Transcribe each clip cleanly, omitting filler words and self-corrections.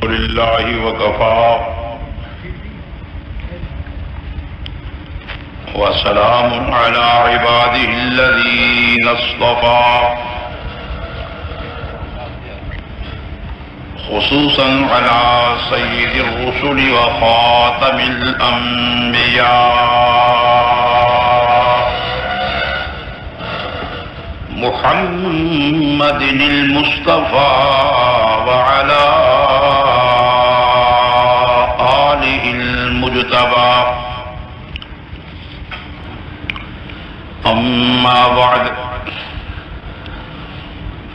لله وكفى وسلام على عباده الذين اصطفى خصوصا على سيد الرسل وخاتم الأنبياء محمد المصطفى وعلى آله المجتبى أما بعد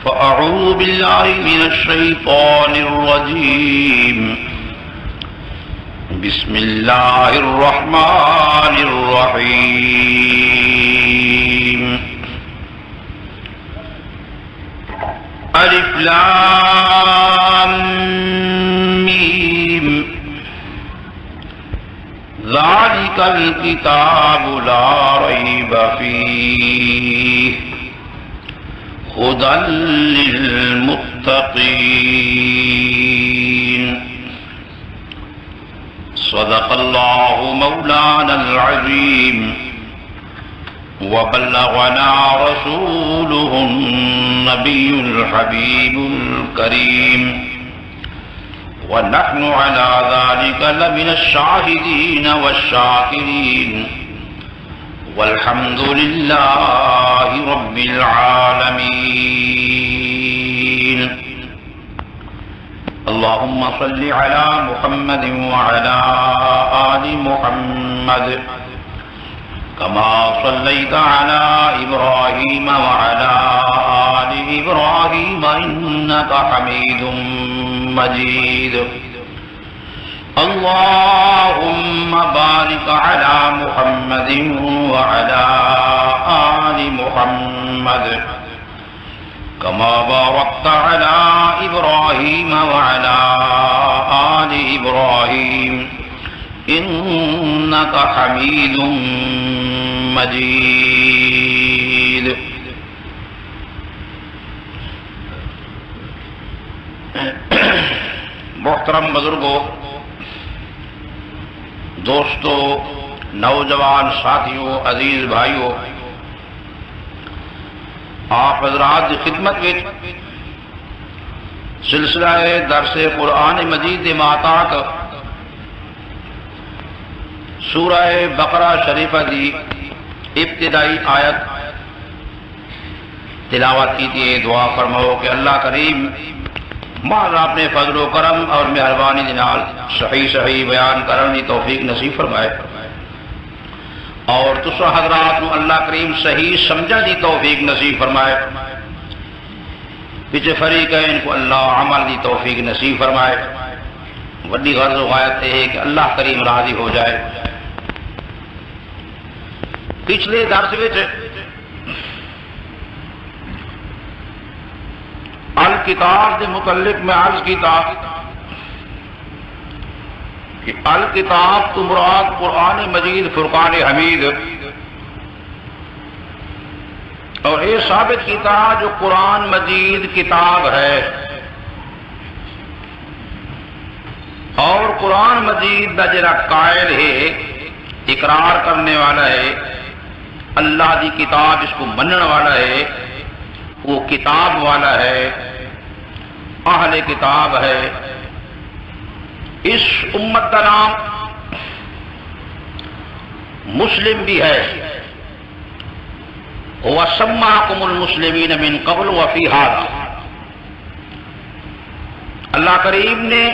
فأعوذ بالله من الشيطان الرجيم بسم الله الرحمن الرحيم ألف لام ميم ذلك الكتاب لا ريب فيه هدى للمتقين صدق الله مولانا العظيم وبلغنا رسوله النبي الحبيب الكريم ونحن على ذلك لمن الشاهدين والشاكرين والحمد لله رب العالمين اللهم صل على محمد وعلى آل محمد كما صليت على إبراهيم وعلى آل إبراهيم إنك حميد مجيد اللهم بارك على محمد وعلى آل محمد كما باركت على إبراهيم وعلى آل إبراهيم إنك حميد مجيد محترم بزرگوں، دوستو، نوجوان ساتھیوں، عزیز بھائیوں، آپ حضرات کی خدمت میں سلسلہ درس قرآن مجید ماتاک سورہ بقرہ شریفہ دی ابتدائی آیت تلاوت کی تھی۔ دعا فرماؤ کہ اللہ کریم مالا اپنے فضل و کرم اور مہربانی دنال صحیح بیان کرنے توفیق نصیب فرمائے، اور تسا حضرات نو اللہ کریم صحیح سمجھا دی توفیق نصیب فرمائے، پیچھے فریقین کو اللہ عمل دی توفیق نصیب فرمائے۔ وڈی غرض و غایت ہے کہ اللہ کریم راضی ہو جائے۔ پچھلے درس وچ الکتاب کے متعلق میں عرض کیتا کہ الکتاب تو مراد قرآن مجید فرقان حمید، اور یہ ثابت کیتا جو قرآن مجید کتاب ہے اور قرآن مجید دا جڑا قائل ہے، اقرار کرنے والا ہے، اللہ دی کتاب اس کو منن والا ہے، وہ کتاب والا ہے، اہل کتاب ہے۔ اس امت کا نام مسلم بھی ہے۔ وَسَمَّاكُمُ الْمُسْلِمِينَ مِنْ قَبْلُ وَفِي هَذَا، اللہ کریم نے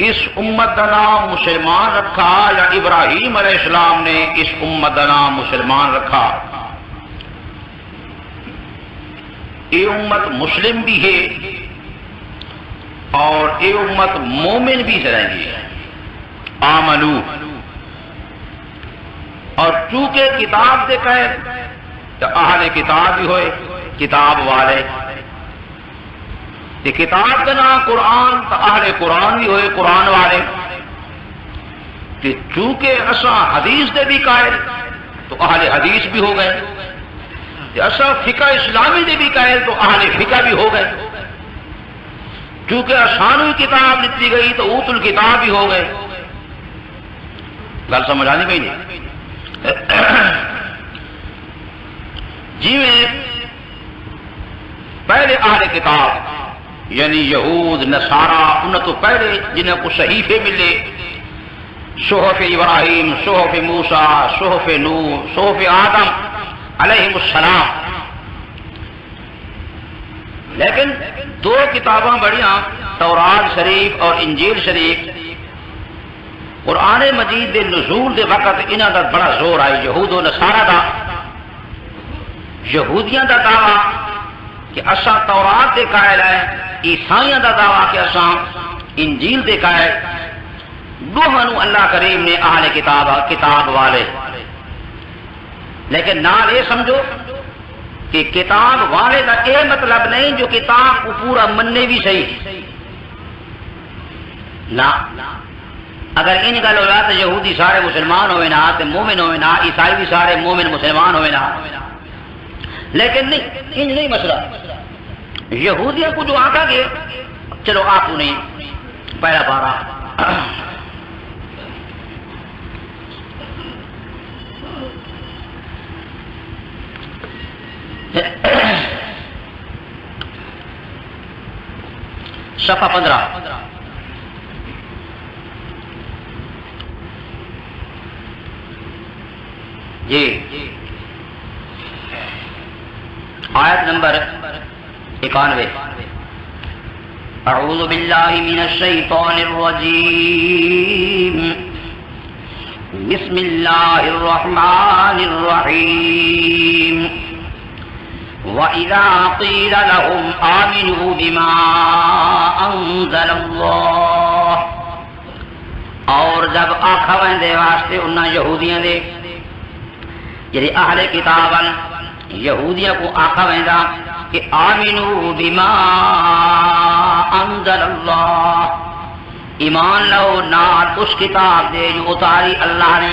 اس امت کا نام مسلمان رکھا، یا ابراہیم علیہ السلام نے اس امت کا نام مسلمان رکھا۔ یہ امت مسلم بھی ہے اور یہ امت مومن بھی رہیں گی، آمنو، اور چونکہ کتاب دے کہے تو اہل کتاب بھی ہوئے، کتاب والے، یہ کتاب کا نام قرآن تو اہل قرآن بھی ہوئے، قرآن والے، کہ چونکہ اساں حدیث دے بھی قائل تو اہل حدیث بھی ہو گئے، کہ اساں فقہ اسلامی دے بھی قائل تو اہل فقہ بھی ہو گئے۔ چونکہ آسانوی کتاب لکھی گئی تو اوت الکتاب ہی ہو گئے. گل سمجھ آنی پئی نہیں؟ جی میں پہلے اہل کتاب یعنی یہود نصارا انہوں تو پہلے جنہیں کو صحیفے ملے، صحف ابراہیم، صحف موسیٰ، صحف نوح، صحف آدم علیہ السلام. لیکن دو کتاباں بڑیاں تورات شریف اور انجیل شریف، قرآن مجید دے نزول دے وقت انہاں دا بڑا زور آئی یہود و نصارا دا. یہودیاں دا دعویٰ کہ اساں تورات دے قائل ہے، عیسائیاں دا دعویٰ کہ اساں انجیل دے قائل. دوہنوں اللہ کریم نے اہل کتاب والے. لیکن نال یہ سمجھو کہ کتاب والے کا یہ مطلب نہیں جو کتاب کو پورا مننے بھی صحیح نہ. اگر ان گل ہو تو یہودی سارے مسلمان ہوئے نا، مومن ہوئے نا، عیسائی بھی سارے مومن مسلمان ہوئے نا. لیکن نہیں، انج نہیں مسئلہ. یہودیوں کو جو آتا گے چلو آپ کو نہیں پہلا پارا صفحہ 15 جی آیت نمبر 91. اعوذ باللہ من الشیطان الرجیم بسم اللہ الرحمن الرحیم. وَإِذَا قِيلَ لَهُمْ آمِنُوا بِمَا أَنزَلَ اللَّهُ، اور جب آکھا ویندے واسطے انہاں یہودیاں دے جڑے اہل کتاباں یہودیاں کو آکھا ویندا کہ آمنوا بما انزل اللہ، ایمان لو نال اس کتاب دے جو اتاری اللہ نے.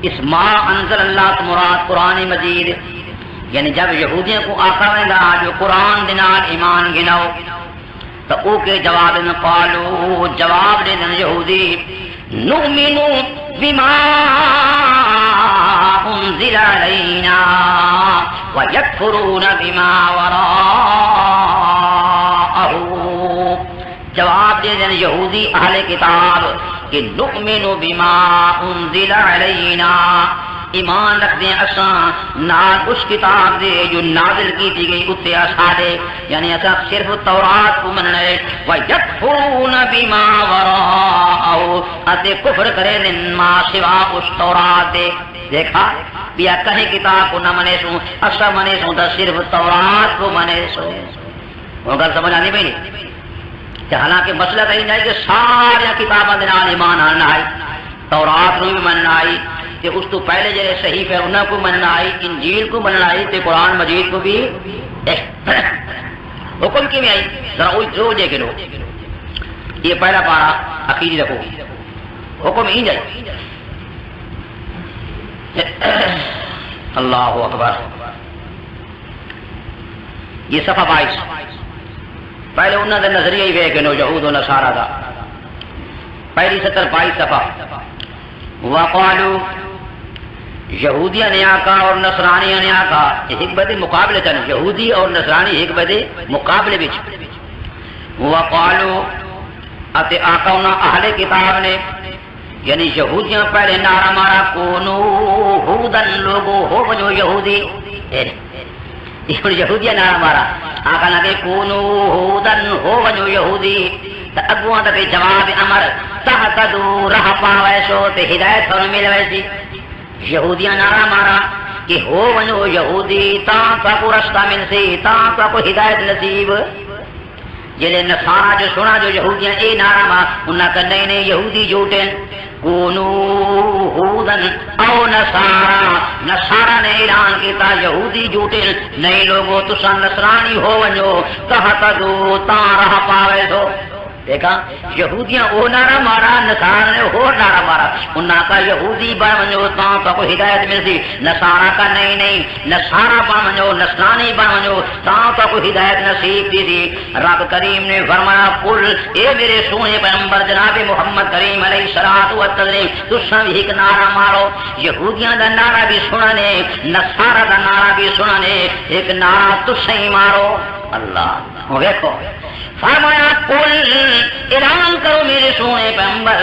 اس ما انزل اللہ تو مراد قرآن مجید. یعنی جب یہودیوں کو آقا ویندا جو قرآن دے نال ایمان گناؤ تو او کے جواب میں قالو، جواب دے دن یہودی نؤمن بما انزل علینا ویکفرون بما وراءہ. جواب دے دن یہودی اہل کتاب کہ نؤمن بما انزل علینا، ایمان رکھ دیں اساں نال اس کتاب دے جو نازل کی تھی گئی اتنے ساڈے، یعنی اساں صرف تورات کو مننا ہے. وَيَكْفُرُونَ بِمَا وَرَاءَهُ، اتے کفر کرے دن ما سوا اس تورات دے. دیکھا بیا کہیں کتاب کو نہ منے سوں، اساں منے سوں تو صرف تورات کو منے سوں. وہ گل سمجھ آنی پئی نہیں؟ حالانکہ مسئلہ تو نہیں کہ ساری کتاباں دے نال ایمان آنا ہے، تورات نو بھی مننا ہے کہ اس تو پہلے جڑے صحیفے انہاں کو مننا آئی، انجیل کو مننا آئی تے قرآن مجید کو بھی. حکم کی میں آئی ذرا وہی جو جے کے لو یہ پہلا پارا عقیدی رکھو. حکم ہی جائے اللہ اکبر. یہ صفحہ 22 پہلے انہوں نے نظریہ ہی وے کہ نو یہود و نصارا دا پہلی 22 صفحہ. وقالو، یہودیاں نے آکا اور نصرانیاں نے آکا ایک بدے مقابلے تن، یہودی اور نصرانی ایک بدے مقابلے بچ. وقالو، اتے آکا انہاں اہل کتاب نے یعنی یہودیاں پہلے نعرہ مارا کونو ہودن، لوگو ہو بنو یہودی. یہودیاں نعرہ مارا آکا لگے کونو ہودن ہو بنو یہودی. تو اگوان تک جواب امر تہتدو رہ پاویسو تے ہدایت اور مل ویسی. یہودیاں نعرہ مارا کہ ہو ونو یہودی تا کو رستہ مل سی، تا کو ہدایت نصیب. جلے نصارا جو سنا جو یہودیاں اے نعرہ مار انہاں کہ نہیں نہیں یہودی جھوٹے. کونو ہودن او نصارا، نصارا نے اعلان کیتا یہودی جھوٹے نہیں، لوگو تساں نصرانی ہو ونو تہتدو تا رہ پاویسو. دیکھا یہودیاں وہ نعرہ مارا، نصارہ نے وہ نعرہ مارا. انہاں کا یہودی بن ونجو تا کو ہدایت ملتی، نصارہ کا نہیں نصارہ بن ونجو، نصرانی بن ونجو تا کو ہدایت نصیب دی تھی. رب کریم نے فرمایا قل اے میرے سونے پیغمبر جناب محمد کریم علیہ الصلوۃ والتسلیم تساں بھی ایک نعرہ مارو. یہودیاں دا نعرہ بھی سننے، نصارہ دا نعرہ بھی سننے، ایک نعرہ تساں ہی مارو. اللہ دیکھو فرمایا قل اعلان کرو میرے سونے پیغمبر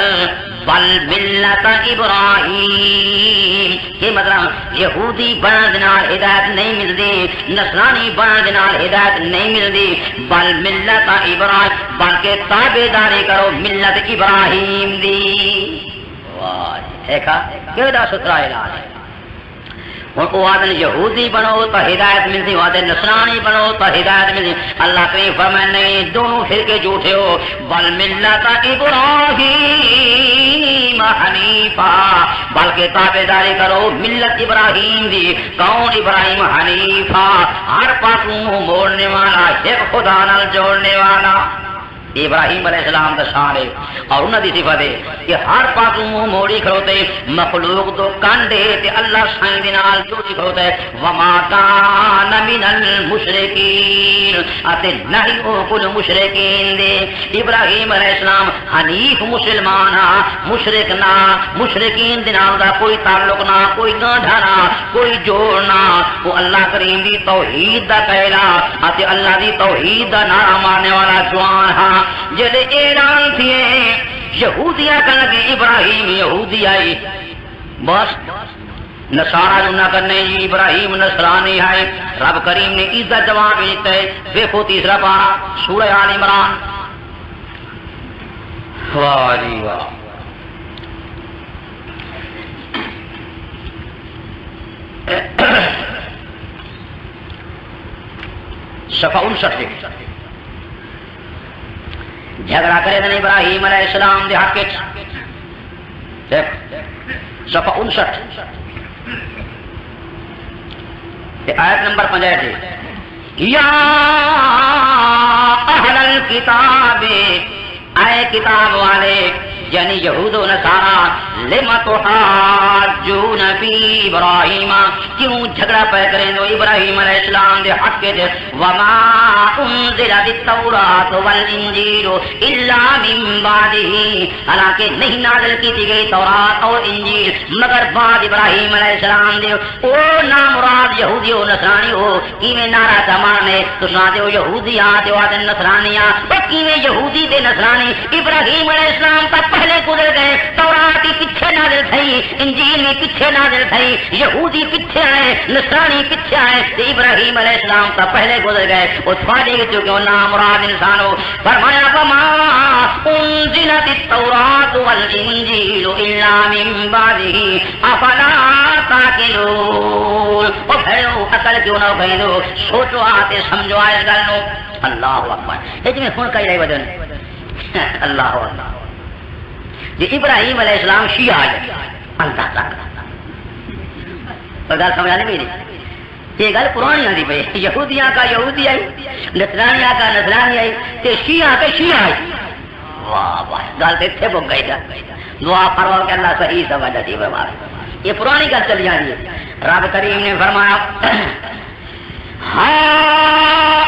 بل ملت ابراہیم. یہ مطلب یہودی بنن دے نال ہدایت نہیں ملدی، نصرانی بنن دے نال ہدایت نہیں ملدی، بل ملت ابراہیم بلکہ تابعداری کرو ملت ابراہیم دی. واہ دیکھا کیڑا ستھرا اعلان ہے. ہوں وہ آدھے یہودی بنو تو ہدایت ملتی، وہ آدھے نصرانی بنو تو ہدایت ملتی. اللہ کریم فرمائے نہیں، دونوں فرقے جھوٹے ہو. بل ملت ابراہیم حنیفا بلکہ تابعداری کرو ملت ابراہیم دی. کون ابراہیم حنیفا؟ ہر پاسوں موڑنے والا، ایک خدا نال جوڑنے والا. ابراہیم علیہ السلام کا شان ہے اور انہوں نے صفت ہے کہ ہر پاسوں منہ موڑی کھڑوتے، مخلوق تو کانڈے تے اللہ سائیں دے نال جوڑی کھڑوتے. وما کان من المشرکین اتے نہیں او کل مشرکین دے. ابراہیم علیہ السلام حنیف مسلمان ہاں، مشرک نہ، مشرکین دے نال دا کوئی تعلق نہ، کوئی گانڈھا نہ، کوئی جوڑ نہ. وہ اللہ کریم دی توحید دا کہلا اتے اللہ دی توحید دا نعرہ مارنے والا جوان ہاں. جلے اعلان تھے یہودیاں کا لگے ابراہیم یہودی آئی، بس نصارہ جو نہ کرنے ابراہیم نصرانی آئے. رب کریم نے عزت جواب دیتا ہے. دیکھو تیسرا پارا سورہ آل عمران. واہ جی واہ. صفحہ 59 جھگڑا کرے دن ابراہیم علیہ السلام دے حق وچ. صفحہ 59 آیت نمبر 65 یا اہل الکتاب اے کتاب والے یعنی یہود و نصارا لم تحاجون فی ابراہیم کیوں جھگڑا پہ کریں دو ابراہیم علیہ السلام دے حق کے وما انزلت التوراۃ والانجیل الا من بعدہ حالانکہ نہیں نازل کی گئی تورات اور انجیل مگر بعد ابراہیم علیہ السلام دے. او نامراد یہودی و نصرانی ہو کیویں نعرہ جمانے تو سنا دے یہودیاں تے وادن نصرانیاں کیویں یہودی دے نصرانی ابراہیم علیہ السلام کا پہلے گزر گئے. تورات کی پیچھے نازل تھی، انجیل میں پیچھے نازل تھی، یہودی پیچھے آئے، نصرانی پیچھے آئے. ابراہیم علیہ السلام کا پہلے گزر گئے. اس فائدے کے چونکہ نامراد انسان ہو فرمایا فما انزلت التوراۃ والانجیل الا من بعدہ افلا تعقلون. او بھڑو عقل کیوں نہ بھیدو، سوچو آتے سمجھو اس گل نو. اللہ اکبر. اج میں سن کئی وجہ اللہ اکبر. جی ابراہیم علیہ السلام شیعہ آئے اللہ تعالیٰ گل سمجھا نہیں میری. یہ گل پرانی آتی پہ یہودیاں کا یہودی آئی، نصرانیاں کا نصرانی آئی، شیعہ کا شیعہ آئی. واہ واہ گل تو اتنے پک گئی. دعا فرماؤ کہ اللہ صحیح سمجھ نصیب فرمائے. یہ پرانی گل چلی جانی ہے. رب کریم نے فرمایا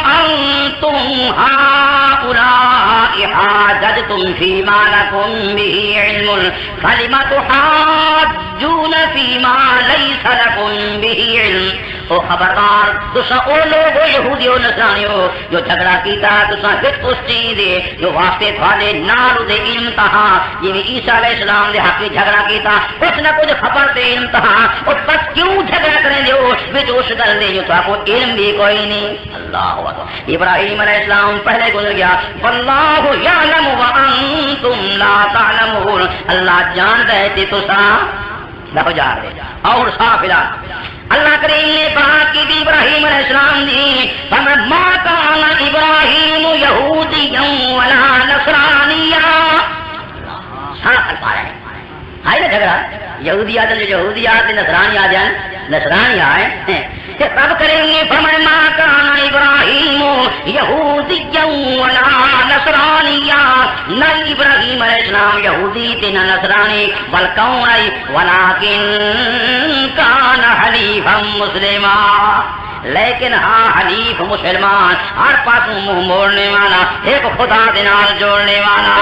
انتم هؤلاء حاججتم فيما لكم به علم فلم تحاجون فيما ليس لكم به علم. او خبردار تساں او لوگ یہودی و نصرانی ہو جو جھگڑا کیتا تساں کس اس چیز دے جو واسطے تھوڑے نال دے علم تہا جویں عیسیٰ علیہ السلام دے حق جھگڑا کیتا کچھ نہ کچھ خبر دے علم تہا. اور بس کیوں جھگڑا کریں دے ہو وچ اس گل دے جو تھا کو علم بھی کوئی نہیں. اللہ اکبر. ابراہیم علیہ السلام پہلے گزر گیا. واللہ یعلم وانتم لا تعلمون. اللہ جانتا ہے کہ تساں نہ جان دے. اور صاف اعلان اللہ کریم نے کہا کہ ابراہیم علیہ السلام دی ما کان ابراہیم یہودیا ولا نصرانیا. صاف الفاظ ہے. ہے نا جھگڑا یہودیات یہودیات نصرانی آ جائیں نصرانی آئے تب کریں گے فرمائے ما کان ابراہیم یہودیا ولا نصرانیا، نہ ابراہیم علیہ السلام یہودی تھے نہ نصرانی، بل کون ولکن کان حنیفا مسلما، لیکن ہاں حنیف مسلمان، ہر پاسوں منہ موڑنے والا، ایک خدا کے نال جوڑنے والا،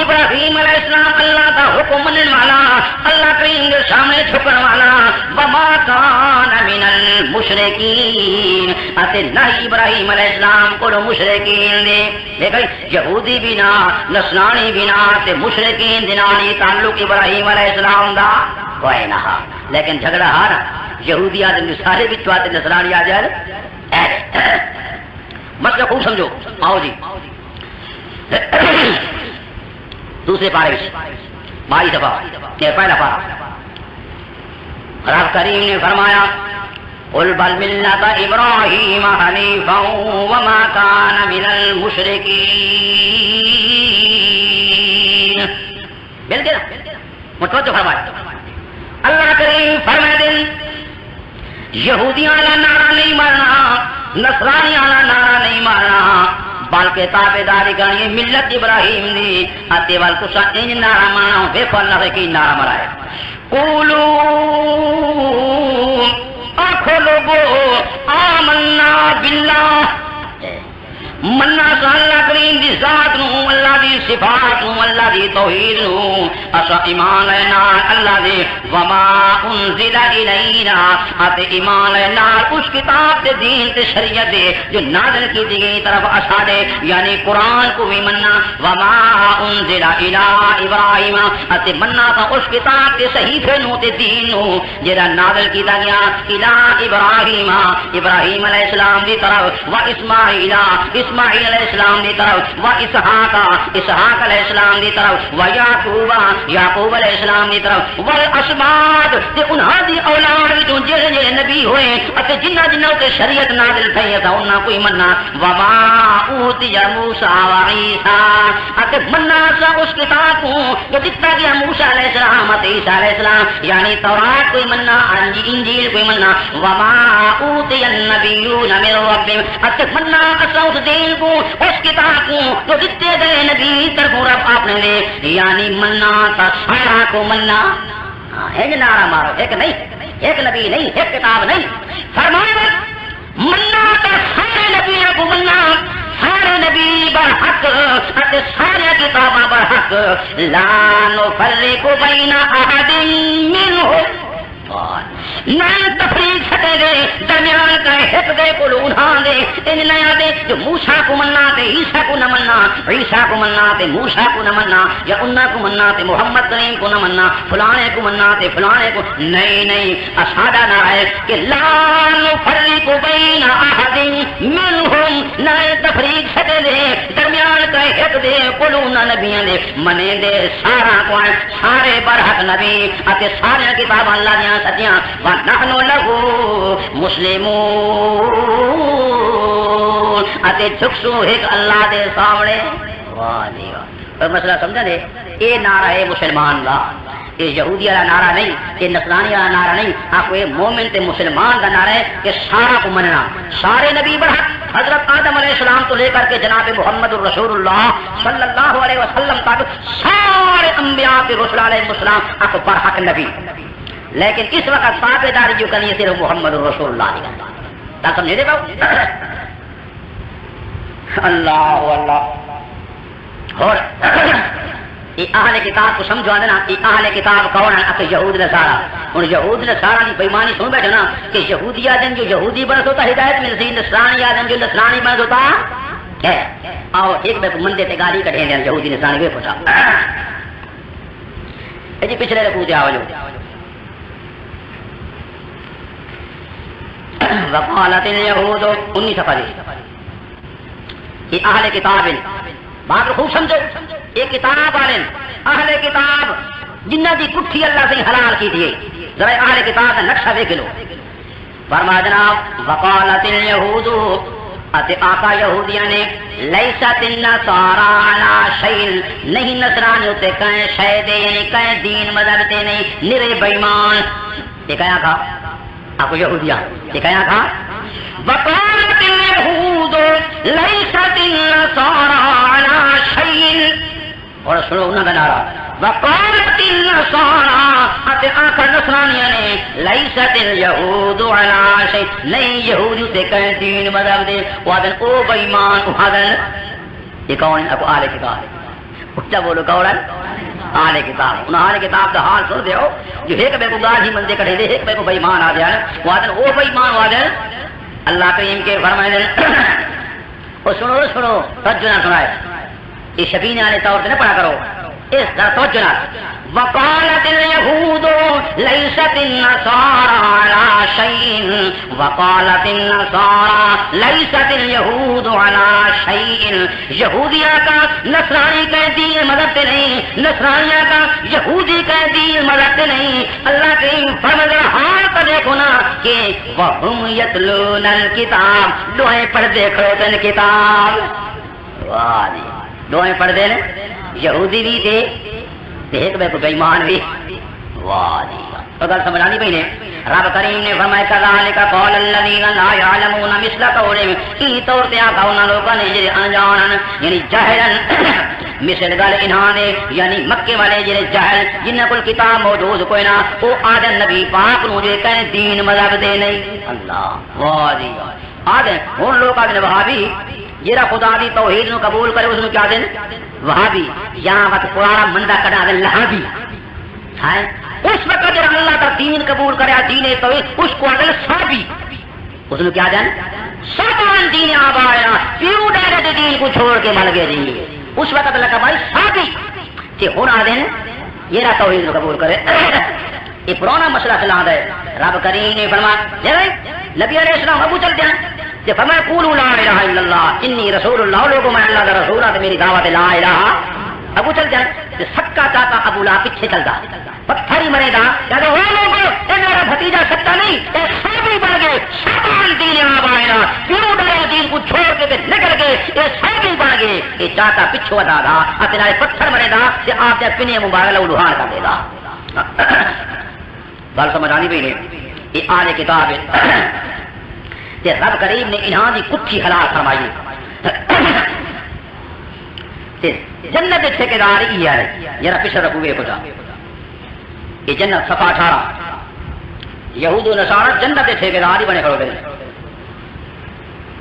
ابراہیم علیہ السلام اللہ کا حکم مننے والا، اللہ کریم کے سامنے جھکن والا، وما کان من المشرکین، اتے نہ ابراہیم علیہ السلام کو مشرکین دے، دیکھیں یہودی بھی نہ نصرانی بھی نہ تے مشرکین دے نال یہ تعلق ابراہیم علیہ السلام دا کوئی نہ، لیکن جھگڑا ہار یہودی آدمی سارے بچوں آتے نصرانی آ جائے مسئلہ خوب سمجھو. آؤ جی دوسرے پارے 22 دفعہ پہلا پارا رب کریم نے فرمایا قل بل ملت ابراہیم حنیفا وما کان من المشرکین. بالکل متوجہ فرمایا اللہ کریم فرمائے دیں یہودیاں والا نعرہ نہیں مارنا، نصرانی والا نعرہ نہیں مارنا، بلکہ تابع داری کرنی ملت ابراہیم دی اتے وال تسا انج نعرہ مارنا. دیکھو اللہ کی نعرہ مرائے قولو آخو لوگو آمنا باللہ، منا سا اللہ کریم دی ذات نو، اللہ دی صفات نو، اللہ دی توحید نو اسا ایمان لینا اللہ دی وما انزل الینا، اتے ایمان لینا اس کتاب تے دین تے شریعت دے جو نازل کی دی طرف اسا دے یعنی قرآن کو بھی مننا، وما انزل الی ابراہیم اتے مننا سا اس کتاب تے صحیفے نو تے دین نو جڑا نازل کیتا گیا الی ابراہیم، ابراہیم علیہ السلام دی طرف، و اسماعیل اسماعیل علیہ السلام دی طرف، و اسحاق اسحاق علیہ السلام دی طرف، و یعقوب یعقوب علیہ السلام دی طرف، والاسباط تے انہاں دی اولاد وچوں جڑے جڑے نبی ہوئے اتے جنہاں جنہاں تے شریعت نازل تھی تا انہاں کوئی مننا، وما اوتی موسی و عیسی اتے مننا سا اس کتاب کو جو دتا گیا موسی علیہ السلام اتے عیسی علیہ السلام یعنی تورات کوئی مننا، انجیل کوئی مننا، وما اوتی النبیون من ربهم اتے مننا اسا اس دین کو اس کتاب کو جو دیتے گئے نبی طرف رب آپ نے دے یعنی مننا تا سارا کو مننا. ایک نعرہ مارو، ایک نہیں، ایک نبی نہیں، ایک کتاب نہیں، فرمایا مننا تا سارے نبی کو مننا، سارے نبی برحق اتے سارے کتاباں برحق، لا نفرق بین احد منهم، نہ تفریق سٹے دے درمیان کا حق دے کو انہاں دے ان نیا دے جو موسیٰ کو مننا تے عیسیٰ کو نہ مننا، عیسیٰ کو مننا تے موسیٰ کو نہ مننا، یا انہاں کو مننا تے محمد کریم کو نہ مننا، فلانے کو مننا تے فلانے کو نہیں نہیں. اسادہ نہ ہے کہ لا نفرق بین احد منہم، نہ تفریق سٹے دے درمیان کا حق دے کو انہاں نبیاں دے منے دے سارا کو سارے برحق نبی اتے سارے کتاب اللہ دیاں سچیاں وَنَحْنُ لَهُ مُسْلِمُونَ اتے جھکسو ایک اللہ دے سامنے. واہ جی واہ. مسئلہ سمجھا دے یہ نعرہ ہے مسلمان دا، یہ یہودی والا نعرہ نہیں، یہ نصرانی والا نعرہ نہیں، آپ یہ مومن تے مسلمان کا نعرہ ہے کہ سارا کو مننا، سارے نبی برحق، حضرت آدم علیہ السلام تو لے کر کے جناب محمد الرسول اللہ صلی اللہ علیہ وسلم تک سارے انبیاء کے رسول علیہ السلام آپ برحق نبی. لیکن اس وقت تابع داری جو کرنی ہے صرف محمد رسول اللہ کی کرتا. کیا سمجھے دے پاؤ؟ اللہ اللہ. اور یہ اہل کتاب کو سمجھوا دینا کہ اہل کتاب کون ہے؟ کہ یہود نصارا. اور یہود نصارا کی بےمانی سن بیٹھے نا کہ یہودی آدم جو یہودی بنت ہوتا ہدایت میں نصیب، نصرانی آدم جو نصرانی بنت ہوتا ہے. آؤ ایک میں مندے تے گالی کٹھے دیں یہودی نصرانی بھی پوچھا جی پچھلے رکوع تے آؤ جو وقالت الیہود 19 صفحہ یہ اہل کتاب ہیں. بات خوب سمجھو، یہ کتاب والے اہل کتاب جنہ دی کٹھی اللہ سے حلال کی تھی. ذرا اہل کتاب کا نقشہ دیکھ لو. فرما جناب وقالت الیہود اتے آقا یہودیاں نے لیست النصارى علی شیء نہیں نصرانی تے کہیں شے دے یعنی کہیں دین مذہب تے نہیں نرے بے ایمان یہ کہا تھا آپ یہودیاں یہ کہا تھا وقالت اليهود ليست النصارى على شيء اور سنو انہاں دا نعرہ وقالت النصارى تے آقا نصرانیاں نے لیست اليهود على شيء نہیں یہودی تے کہیں دین مذہب دے وادن او بے ایمان وادن یہ کون ہے ابو اہل کتاب اچھا بولو کون ہے اہل کتاب ان اہل کتاب دا حال سن دیو جو ایک بے کو گاہ ہی مندے کڑے دے ایک بے کو بے ایمان آ جائے وادن او بے ایمان وادن اللہ کریم کے فرمائے اور سنو سنو توجہ نہ سنائے یہ شبینے والے طور سے نہ پڑھا کرو اس طرح توجہ نہ وقالت اليهود ليست النصارى على شيء وقالت النصارى ليست اليهود على شيء یہودیہ کا نصرانی کا دین مذہب سے نہیں نصرانیہ کا یہودی کا دین مذہب سے نہیں اللہ کے فرمان حال کا دیکھو نا کہ وهم يتلون الكتاب دوہیں پڑھ دیکھو تن کتاب واہ جی دوہیں پڑھ دے یہودی بھی تھے ایک بے کو بیمان بھی واہ جی تو گل سمجھانی پئی نے رب کریم نے فرمایا کذالک قول الذین لا یعلمون مثل قولهم ای طور تے آقا انہاں لوگوں نے جڑے انجان یعنی جاہلن مثل گل انہاں نے یعنی مکے والے جڑے جاہل جنہاں کول کتاب موجود کوئی نہ او آدم نبی پاک نو جے کہے دین مذہب دے نہیں اللہ واہ جی آدم ہن لوگ آدم وہابی جیرا خدا دی توحید نو قبول کرے اس نو کیا دین وہابی یہاں وقت پرانا مندہ کڑا دے لہابی ہے اس وقت جب اللہ کا دین قبول کرے دین توحید اس کو اگل صحابی اس نے کیا دین سبان دین آبایا کیوں ڈائریکٹ دین کو چھوڑ کے مل گئے جی اس وقت اللہ کا بھائی صحابی کہ ہونا دین جیرا توحید نو قبول کرے یہ پرانا مسئلہ چلا ہے رب کریم نے فرمایا نبی علیہ السلام ابو چلتے ہیں کہ فرمایا قولوا لا الہ الا اللہ انی رسول اللہ لوگوں میں اللہ کا رسول ہے میری دعوت لا الہ ابو چل جائے کہ سکا چاہتا ابو لا پیچھے چلتا پتھر ہی مرے گا کہ وہ لوگ میرا بھتیجا سچا نہیں سبھی بن گئے سبان دین آبائنا کیوں ڈرے دین کو چھوڑ کے نکل گئے یہ سبھی بن گئے یہ چاہتا پچھو ادا گا اپنے پتھر مرے گا کہ آپ نے پنے مبارک لوہان کر دے گا گل سمجھ آنی پئی نے یہ آل کتاب ہے کہ رب کریم نے انہاں دی کچھی حلال فرمائی جنت ٹھیکیدار ہی ہے ذرا پیچھے رکھو گے کچھ یہ جنت صفحہ 18 یہود و نصارہ جنت ٹھیکیدار ہی بنے کھڑو گے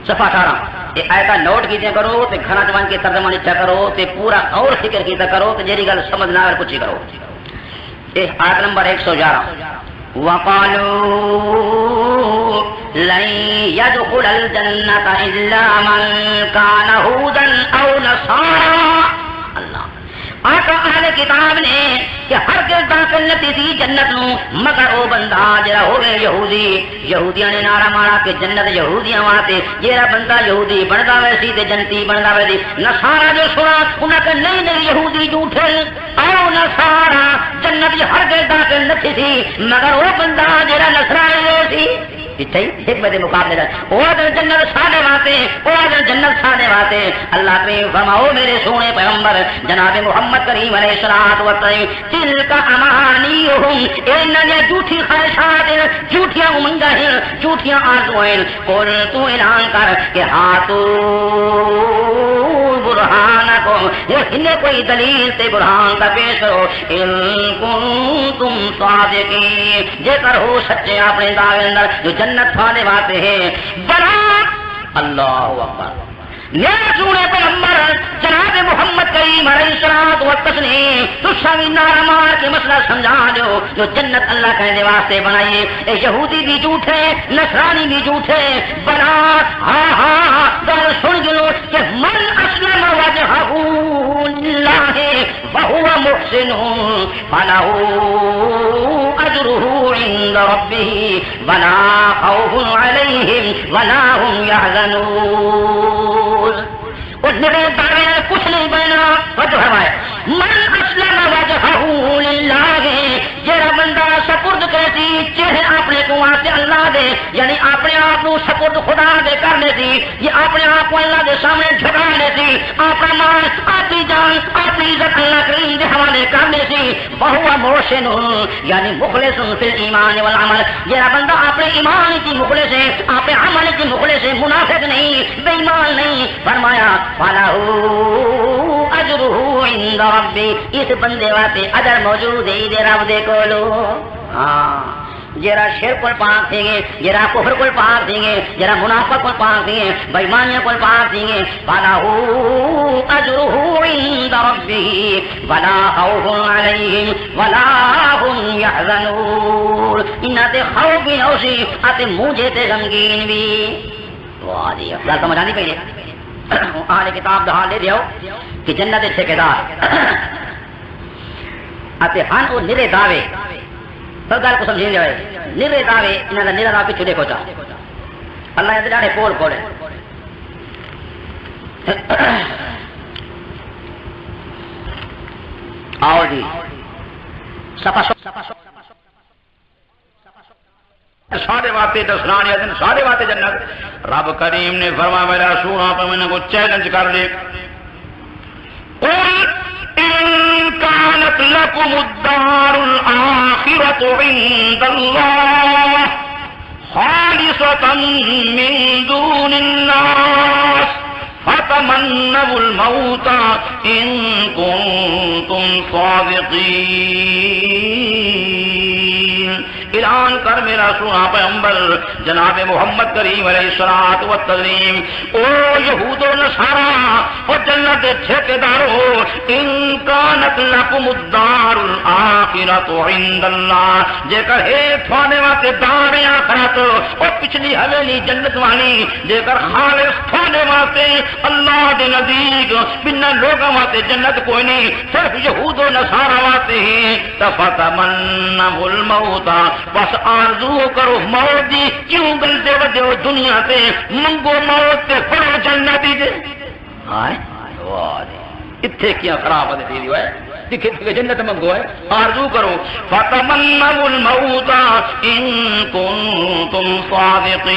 صفحہ 18 یہ آیت نوٹ کیتے کرو تے کھانا جوان کے ترجمہ لکھا کرو تے پورا اور فکر کیتا کرو تے جیڑی گل سمجھ نہ آئے کچھ کرو یہ آیت نمبر 111 وقالوا لن يدخل الجنة إلا من كان هودا أو نصارى اللہ آقا اہل کتاب نے کہ ہرگز داخل نہ تھی جنت نو مگر او بندہ جڑا ہوے یہودی یہودیاں نے نعرہ مارا کہ جنت یہودیاں واسطے جڑا بندہ یہودی بندا ویسی تے جنتی بندا ویسی نصارا جو سنا انہاں کہ نہیں نہیں یہودی جھوٹے او نصارا جنت ہرگز داخل نہ تھی مگر او بندہ جڑا نصرانی سی حکمت مقابلے دا وہ جنت سانے واسطے وہ جنت سانے واسطے اللہ نے فرماؤ میرے سونے پیغمبر جناب محمد کریم علیہ الصلوۃ والسلام تلک امانیہم انہاں نے جھوٹی خواہشات جھوٹیاں امنگاں جھوٹیاں آرزوئیں قل تو اعلان کر کہ ہاتو برہانکم یہ کوئی دلیل تے برہان کا پیش کرو ان کنتم صادقین جے کر ہو سچے اپنے دعوے اندر جو جنت پانے واتے ہیں بنا اللہ اکبر میرے سونے پیغمبر جناب محمد کریم علیہ الصلوۃ والتسلیم تو سبھی نعرہ مار کے مسئلہ سمجھا دو جو جنت اللہ کہنے واسطے بنائیے اے یہودی بھی جھوٹے نصرانی بھی جھوٹے بنا ہاں ہاں گل سن لو کہ من اسلم وجهه لله وهو محسن فله اجره عند ربه ولا خوف عليهم ولا هم يحزنون اور میرے دعوے کچھ نہیں بنا وجہ ہے من اسلم وجهه لله جڑا بندہ سپرد کرتی چہرے اپنے کو واسطے اللہ دے یعنی اپنے آپ کو سپرد خدا دے کرنے سی یہ اپنے آپ کو اللہ دے سامنے جھکانے سی اپنا مان اپنی جان اپنی عزت اللہ کریم دے حوالے کرنے سی بہوا محسن یعنی مخلص فی ایمان والعمل یہ بندہ اپنے ایمان کی مخلص ہے اپنے عمل کی مخلص ہے منافق نہیں بے ایمان نہیں فرمایا فَلَهُ اجرہ عند ربی اس بندے واسطے اجر موجود ہے دے رب دے کولو ہاں جرا شرک کو پاک دیں گے جرا کفر کو پاک دیں گے جرا منافق کو پاک دیں گے بے ایمانیت کو پاک دیں گے فَلَهُ اجرہ عند ربہ ولا خوف علیہم ولا هم يحزنون انہاں تے خوف بھی نہ سی اتے مجھے تے غمگین بھی واہ جی گل سمجھ آندی پئی اہل کتاب دا حال دے دیو کہ جنت دے ٹھیکیدار اتے ہن او نرے دعوے تو گل کو سمجھ جائے نرے دعوے انہاں دا نرا پیچھے دیکھو تا اللہ دے ڈاڑے پول کھولے آؤ جی سپا سارے واتے دسرانی دن سارے واتے جنت رب کریم نے فرمایا میرا سونا پہ میں نے کو چیلنج کر دے قل ان كانت لكم الدار الآخرة عند الله خالصة من دون الناس فتمنوا الموت ان كنتم صادقين اعلان کر میرا سونا پیغمبر جناب محمد کریم علیہ الصلوۃ والتسلیم او یہود و نصارا او جنت کے ٹھیکیدارو ان کانت لکم الدار الآخرۃ عند اللہ جے کر ہے تھانے واسطے دار آخرت او پچھلی حویلی جنت والی جے کر خالص تھانے واسطے اللہ دے نزدیک بنا لوگوں واسطے جنت کوئی نہیں صرف یہود و نصارا واسطے ہی تفتمنوا الموت بس آرزو کرو موت دی کیوں گلتے وجہ دنیا تے منگو موت تے پڑو جنتی دے ہائے اتھے کیا خراب ہے تیری ہے دکھے جنت منگو ہے آرزو کرو فتمنوا الموت ان کنتم صادقین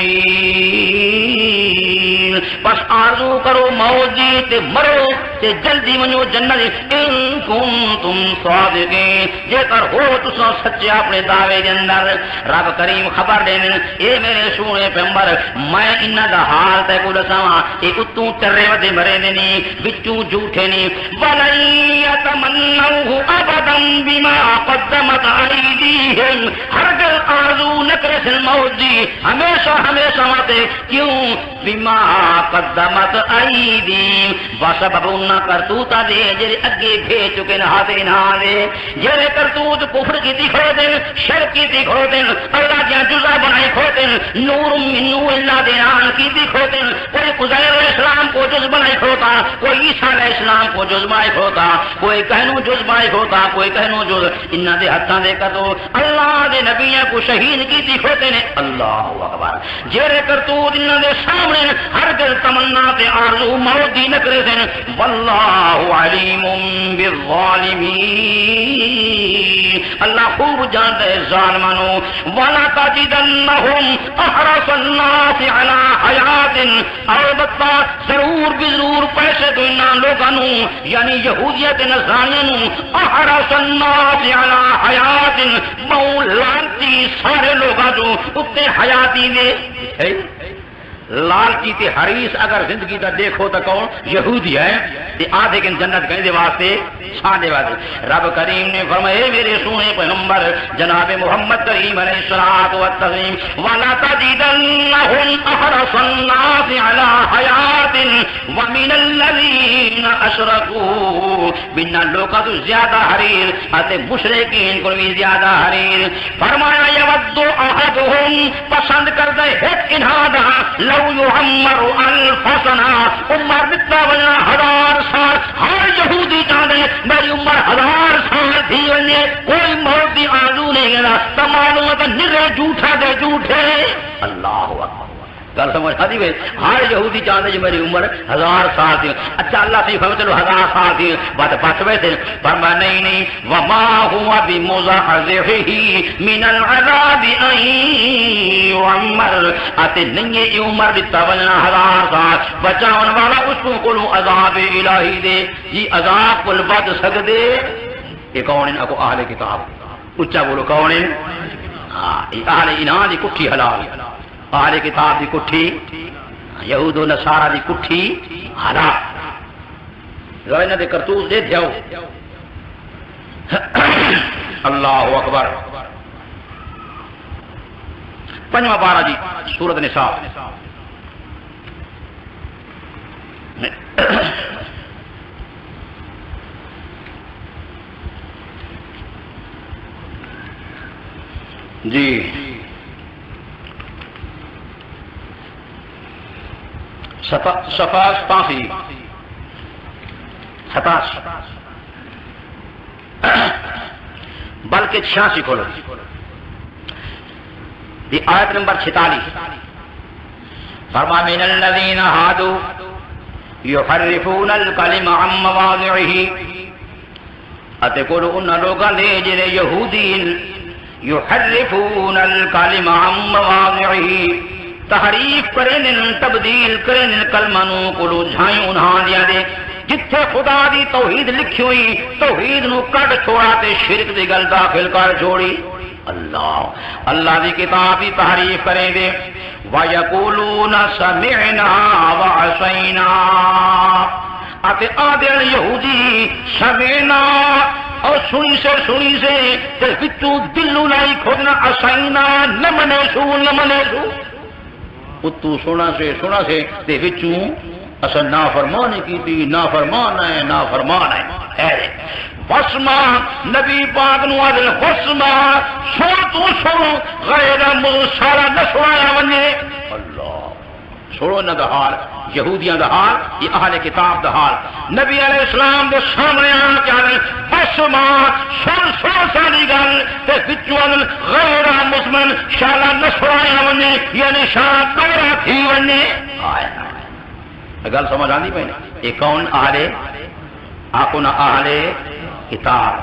بس آرزو کرو موت دی تے مرو تے جلدی منو جنت ان کنتم صادقین جے کر ہو تساں سچے اپنے دعوے دے اندر رب کریم خبر دین اے میرے سونے پیغمبر میں انہاں دا حال تے کو دساواں اے اتوں چرے ودے مرے نے نہیں وچوں جھوٹے نہیں ولایت ابدا بما قدمت ایدیہم ہرگز آرزو نہ کرے سن موت دی ہمیشہ ہمیشہ واتے کیوں بما قدمت ایدیہم بسبب انہاں کرتوتا دے جڑے اگے بھیج چکے نہ ہاتھ نہ دے جڑے کرتوت کفر کی دکھو دین شرک کی دکھو دین اللہ کے جزا بنائے کھو دین نور من نور اللہ دینان کی دکھو دین کوئی عزیر علیہ السلام کو جز بنائے کھوتا کوئی عیسیٰ علیہ السلام کو جز بنائے کھوتا کوئی کہنو جز بنائے کھوتا کوئی کہنو جز انہاں دے ہتھاں دے کدو اللہ دے نبیوں کو شہید کی دکھو دین اللہ اکبر جڑے کرتوت انہاں دے سامنے ہرگز تمنا تے آرزو موت دی نہ کرے دین واللہ علیم بالظالمین اللہ خوب جانتا ہے ظالمانوں وَلَا تَجِدَنَّهُمْ أَحْرَصَ النَّاسِ عَلَىٰ حَيَاتٍ البتہ ضرور بھی ضرور پیسے تو انہاں لوگانوں یعنی یہودیت نصرانیوں أَحْرَصَ النَّاسِ عَلَىٰ حَيَاتٍ بہو لالچی سارے لوگاں جو اتنے حیاتی نے لالچی تے حریص اگر زندگی دا دیکھو تو کون یہودی ہے تے آدھے کن جنت کہیں دے واسطے چھانے واسطے رب کریم نے فرمایا میرے سونے پیغمبر جناب محمد کریم علیہ الصلوۃ والتسلیم وَلَا تَجِدَنَّهُمْ أَحْرَصَ النَّاسِ عَلَىٰ حَيَاتٍ وَمِنَ الَّذِينَ أَشْرَكُوا بنا لوگاں تو زیادہ حریر اتے مشرکین کو بھی زیادہ حریر فرمایا یود احدهم پسند کر دے ایک انہادا لو یعمر الف سنہ عمر بتا بنا 1000 سال ہر یہودی چاہتے میری عمر 1000 سال تھی ونے کوئی موت دی آرزو نہیں ہے تو معلوم ہے نرے جھوٹا دے جھوٹے اللہ اکبر گل سمجھ آتی بھائی ہر یہودی چاہتے جو میری عمر 1000 سال تھی. اچھا اللہ سی فرمائے چلو 1000 سال تھی بات بچ بیٹھے فرمایا نہیں وما هو بمزحزحه من العذاب ان يعمر اتے نہیں یہ عمر دی تولنا 1000 سال بچاون والا اس کو عذاب الہی دے یہ عذاب کو بچ سکدے. یہ کون ہے کو اہل کتاب اچا بولو کون ہے؟ ہاں اہل ایمان دی کٹھی حلال اہل کتاب دی کٹھی یہود و نصارا دی کٹھی حلال. انہاں دے کرتوت دے دیو. اللہ اکبر. پنجواں پارہ جی سورۃ نساء. جی صفحہ 87 بلکہ 86 کھولو دی آیت نمبر 46 فرما من الذین ہادوا یحرفون الکلم عن مواضعہ اتے کولو ان لوگاں دے جڑے یہودی یحرفون الکلم عن مواضعہ تحریف کریں تبدیل کریں کلمہ نو کولو جھائیں انہاں دیا دے جتھے خدا دی توحید لکھی ہوئی توحید نو کٹ چھوڑا تے شرک دی گل داخل کر چھوڑی. اللہ دی کتاب دی تحریف کریں دے وَيَقُولُونَ سَمِعْنَا وَعَصَيْنَا اتے آدھے یہودی سمعنا اور سنی سے تے وچوں دلو لائی کھودنا عصینا نہ منے سو اتو سونا سے تے وچوں اصل نافرمانی کی تھی نافرمان ہے وسما نبی پاک نو آدھے وسما سن غیر سارا نہ سنایا ونے. اللہ چھوڑو نہ دا حال یہودیاں دا حال یہ اہل کتاب دا حال نبی علیہ السلام دے سامنے آ کے وسما سن ساری گل تے وچوں غیر مسلم شالا نہ سنایا ونے یعنی شالا دورا تھی ونے. گل سمجھ آندی پئی یہ کون اہل آکو نہ اہل کتاب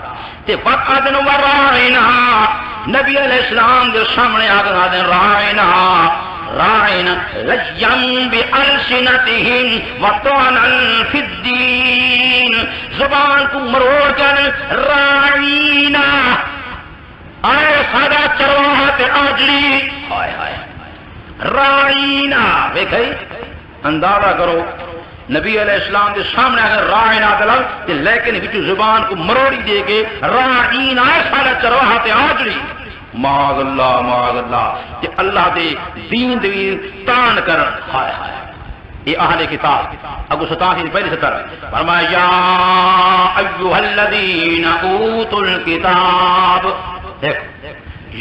تے فقدن ورائنا نبی علیہ السلام دے سامنے آگا دے رائنا لجم بألسنتہم وطعنا فی الدین زبان کو مروڑ کر رائنا آئے سادہ چرواہ تے آجلی رائنا دیکھئی اندازہ کرو نبی علیہ السلام دے سامنے اگر رائنا دلال لیکن وچو زبان کو مروڑی دے کے رائنا سارا چرواہا تے آجری معاذ اللہ کہ اللہ دے دین دے تان کرن. ہائے یہ اہل کتاب ابو 87 پہلی 17 فرمایا یا ایھا الذین اوتوا الکتاب دیکھ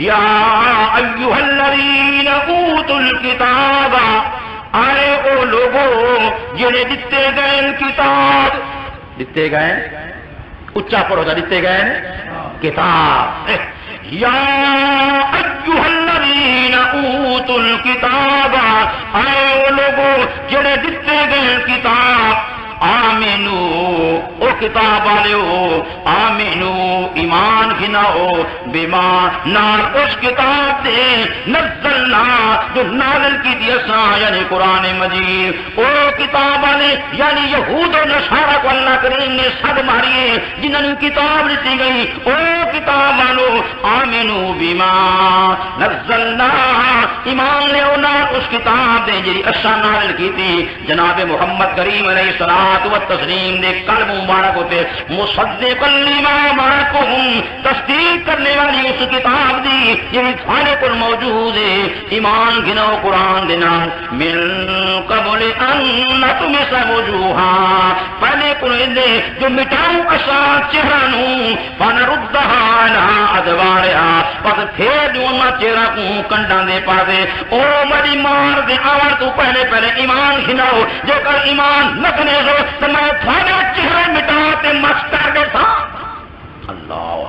یا ایھا الذین اوتوا الکتاب آئے او لوگوں جنہیں دیتے گئے کتاب دیتے گئے اچھا پڑھو جا دیتے گئے کتاب یا ایھا الذین اوتوا الکتاب آئے او لوگوں جنہیں دیتے گئے کتاب آمینو او کتاب والے ہو آمینو ایمان گھناؤ بما نار اس کتاب دے نزلنا جو نازل کی دیسا یعنی قرآن مجید او کتاب والے یعنی یہود و نصارہ کو اللہ کریم نے صد ماری جنہوں نے کتاب لیتی گئی او کتاب والو آمینو بما نزلنا ایمان لے نار اس کتاب دے جی اچھا نازل کی تھی جناب محمد کریم علیہ السلام و تسلیم نے قلب مبارک ہوتے مصدق لما معکم تصدیق کرنے والی اس کتاب دی یہ خالق الموجود ہے ایمان گنو قرآن دینا من قبل ان نطمس وجوہا پہلے قرآن دے جو مٹاؤں اشان چہرانو فنردہا لہا ادوارہا پس پھر جو انہا چہرہ کو کنڈان دے پا دے او مری مار دے آور تو پہلے ایمان گناؤ جو کر ایمان نکنے سو تو میں تھوڑا چہرہ مٹاتے مستر دے تھا. اللہ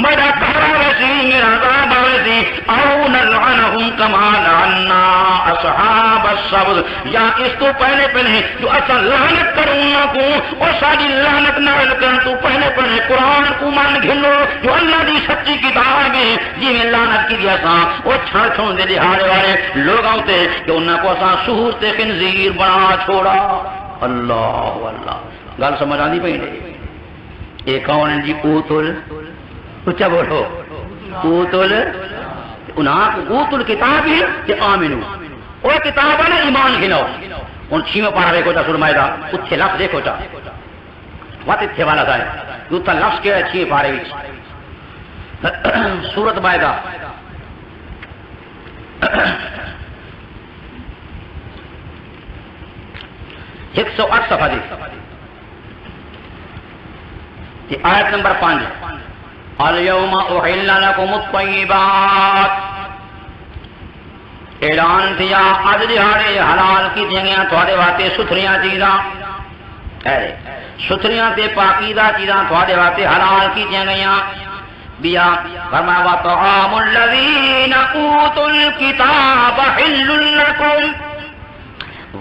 میرا گھر ویسی میرا عذاب سے او نلعنہم کما لعنا اصحاب السبت، یا اس تو پہلے جو اصل لعنت کروں نہ کو اور ساری لعنت نہ کر تو پہلے قرآن کو من گھنو جو اللہ دی سچی کتاب ہے، جی میں لعنت کی دیا سا وہ چھڑ چھوڑ دے دہاڑے والے لوگوں تے کہ انہاں کو اساں سحور تے خنزیر بنا چھوڑا۔ اللہ اللہ گل سمجھ آندی پئی نے؟ یہ کون ہے جی؟ اوتل، اچھا بولو، اوتل انہاں کو اوتل کتاب ہے کہ آمنو، وہ کتاب ہے نا ایمان گھنو۔ ان چھیویں پارا دیکھو چا سورہ مائدہ اتھے لفظ دیکھو چا وقت اتھے والا تھا جو تا لفظ کیا ہے چھیویں پارے وچ سورۃ مائدہ 108 صفحہ دی آیت نمبر 5 الیوم احل لکم الطیبات، اعلان کیا اج دیہاڑے حلال کی جگہ تھوڑے واسطے ستھریاں چیزاں، ستھریاں تے پاکیزہ چیزاں تھوڑے واسطے حلال کی جگہ بیا فرمایا وطعام الذین اوتوا الکتاب حل لکم،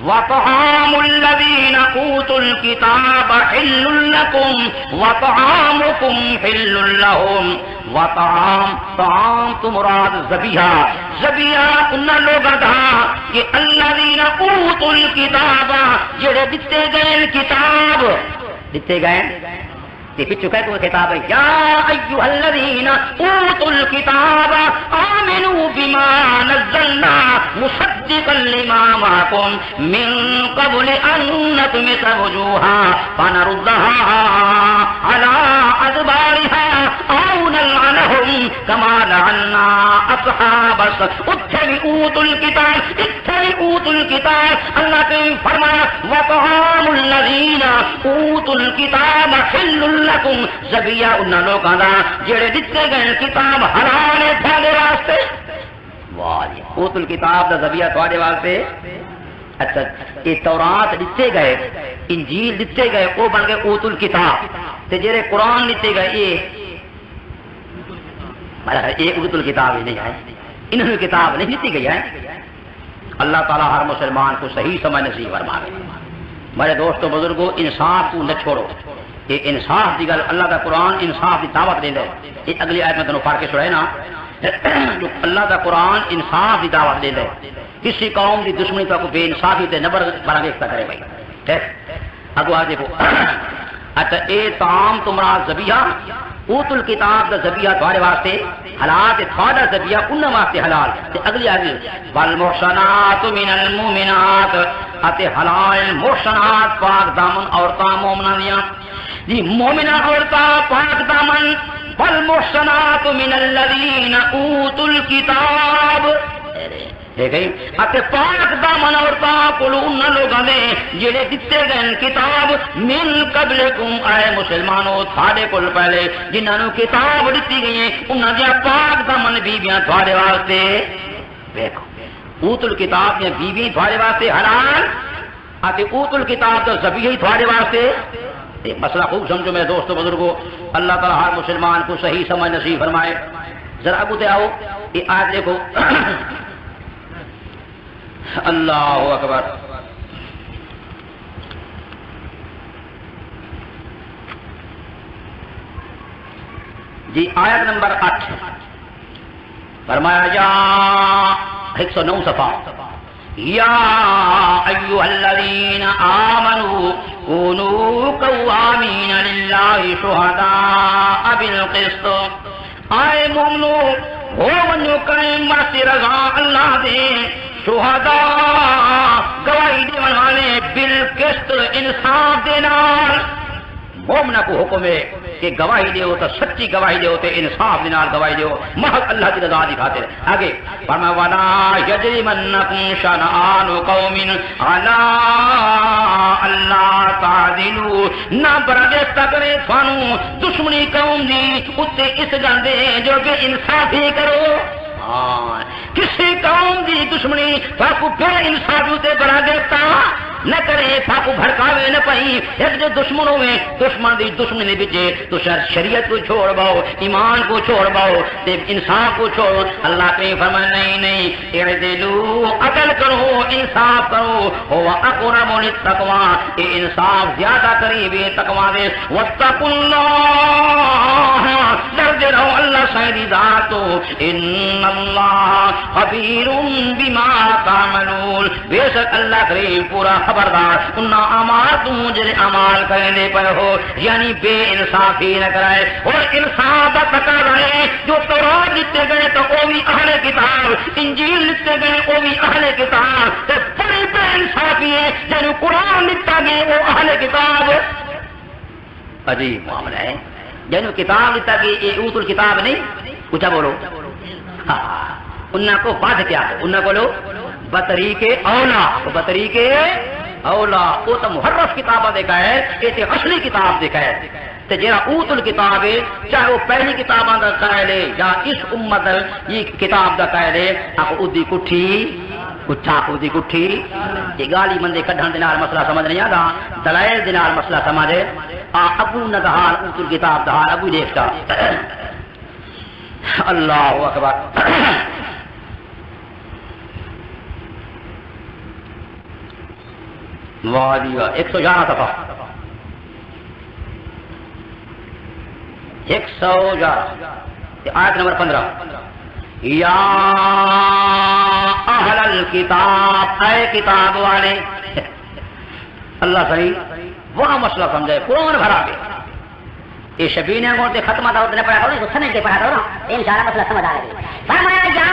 وطعام الذین اوتوا الکتاب حل لکم وطعامکم حل لہم۔ طعام تو مراد ذبیحہ ان لوگوں کا کہ الذین اوتوا الکتاب جڑے دیتے گئے کتاب، دیتے گئے یہ پچھو کہ کوئی خطاب ہے یا ایھا الذین اوتوا الکتاب آمنوا بما نزلنا مصدقا لما معکم من قبل ان نطمس وجوہا فنردها على ادبارها او نلعنهم كما لعنا اصحاب السبت۔ اتبعوا الکتاب اللہ کے فرمایا وطعام الذین اوتوا الکتاب حل لکم، ذبیحہ ان لوگوں کا جڑے دیتے گئے کتاب حلال ہے تھوڑے واسطے۔ واہ، اوتوا الکتاب دا ذبیحہ تھوڑے واسطے۔ اچھا یہ تورات دیتے گئے، انجیل دیتے گئے، وہ بن گئے اوتوا الکتاب، تے جڑے قرآن دیتے گئے یہ اوتوا الکتاب ہی نہیں ہے، انہوں نے کتاب نہیں دیتی گئی ہے۔ اللہ تعالیٰ ہر مسلمان کو صحیح سمجھ نصیب فرمائے۔ میرے دوستو بزرگوں، انصاف کو نہ چھوڑو، یہ انصاف دی گل اللہ کا قرآن انصاف دی دعوت دے دے۔ یہ اگلی آیت میں تنوں پڑھ کے سنائے نا، جو اللہ کا قرآن انصاف دی دعوت دے دے، کسی قوم دی دشمنی تک بے انصافی تے نبر برابر کرے بھائی۔ ٹھیک اگو آ دیکھو، اچھا اے طعام تمہارا ذبیحہ، اوتوا الکتاب دا ذبیحہ تھوڑے واسطے حلال تے تھوڑا ذبیحہ انہاں واسطے حلال۔ تے اگلی آیت والمحصنات من المؤمنات، اتے حلال محصنات پاک دامن عورتاں مومناں دیاں جی، مومنہ عورتاں پاک دامن، والمحصنات من الذین اوتوا الکتاب، دیکھیں اتے پاک دامن عورتاں کولو ان لوگاں دے جڑے دتے گئے کتاب من قبلکم، اے مسلمانوں تھاڑے کول پہلے جنہاں نوں کتاب دتی گئی ہے انہاں دے پاک دامن بیویاں تھاڑے واسطے۔ دیکھو اوتوا الکتاب دے بیوی تھاڑے واسطے حلال، اتے اوتوا الکتاب دا ذبیحہ تھاڑے واسطے۔ ایک مسئلہ خوب سمجھو میرے دوستو بزرگوں، اللہ تعالیٰ ہر مسلمان کو صحیح سمجھ نصیب فرمائے۔ ذرا ابو تے آؤ، یہ آیت دیکھو اللہ اکبر۔ جی آیت نمبر 8 فرمایا یا 109 صفحہ یا ایھا الذین آمنوا کونوا قوامین للہ شہداء بالقسط، آئے مومنو ہو ونجو قائم واسطے رضا اللہ دے، شہداء گواہی دیون والے بالقسط انصاف دے نال۔ مومنہ کو حکم ہے کہ گواہی دیو تو سچی گواہی دیو تے انصاف دے نال گواہی دیو، محض اللہ کی رضا دی خاطر۔ آگے فرمایا ولا یجرمنکم شنآن قوم علی الا تعدلوا، نہ برابر کرے تھانوں دشمنی قوم دی اتے اس گل دے جو بے انصافی کرو۔ کسی قوم دی دشمنی تاکو بے انصافی تے برابر تا نہ کرے تھاکو بھڑکاوے نہ پئی ایک جو دشمنوں میں دشمن دی دشمنی بچے تو شریعت کو چھوڑ باؤ ایمان کو چھوڑ باؤ انصاف کو چھوڑ اللہ کے فرمائے نہیں نہیں اعدلو عدل کرو انصاف کرو ہوا اقرب للتقوی یہ انصاف زیادہ قریب ہے تقوی دے واتقوا اللہ ڈرتے رہو اللہ سیدی ذات ان اللہ خبیر بما تعملون بے شک اللہ کریم پورا خبردار ان اعمال تم جڑے اعمال کرنے پہ ہو یعنی بے انصافی نہ کرائے اور انصاف کا تقاضا ہے جو تورات لکھتے گئے تو وہ بھی اہل کتاب انجیل لکھتے گئے وہ بھی اہل کتاب تو بڑی بے انصافی ہے جن قرآن لکھتا گئے وہ اہل کتاب عجیب معاملہ ہے جن کتاب لکھتا گئے یہ اوت الکتاب نہیں اونچا بولو انہوں کو بعد کیا ہے انہوں کو لو بطریق اولا بطریق اولا وہ تو محرف کتابہ دیکھا ہے یہ تو اصلی کتاب دیکھا ہے تے جہاں اوت الکتاب ہے چاہے وہ پہلی کتاباں کا قائل ہے یا اس امت یہ کتاب کا قائل ہے آپ ادی کٹھی کچھا ادی کٹھی یہ گالی مندے کڈھن دے نال مسئلہ سمجھ نہیں آتا دلائل دے نال مسئلہ سمجھے ابو نگہار اوت الکتاب دہار ابو دیکھتا اللہ اکبر واہ 111 صفحہ 111 آیت نمبر 15 یا اہل الکتاب اے کتاب والے اللہ صحیح وہ مسئلہ سمجھے قرآن بھرا کے یہ شبینے کو ختمہ تھا نے پڑھا کرو سمجھ کے پڑھا کرو انشاءاللہ مسئلہ سمجھ آئے گا فرمایا یا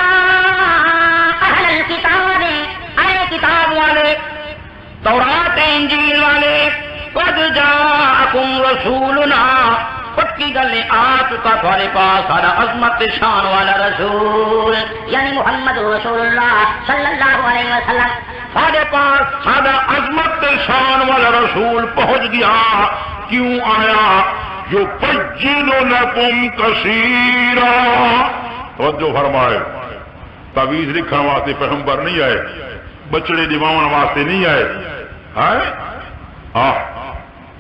اہل الکتاب اے کتاب والے تورات انجیل والے قد جاءکم رسولنا پکی گل آ چکا تھوڑے پاس سارا عظمت شان والا رسول یعنی محمد رسول اللہ صلی اللہ علیہ وسلم سارے پاس سارا عظمت شان والا رسول پہنچ گیا کیوں آیا جو بین لکم کثیرا توجہ فرمائے تعویذ لکھنے واسطے پیغمبر نہیں آئے بچڑے دیواؤن واسطے نہیں آئے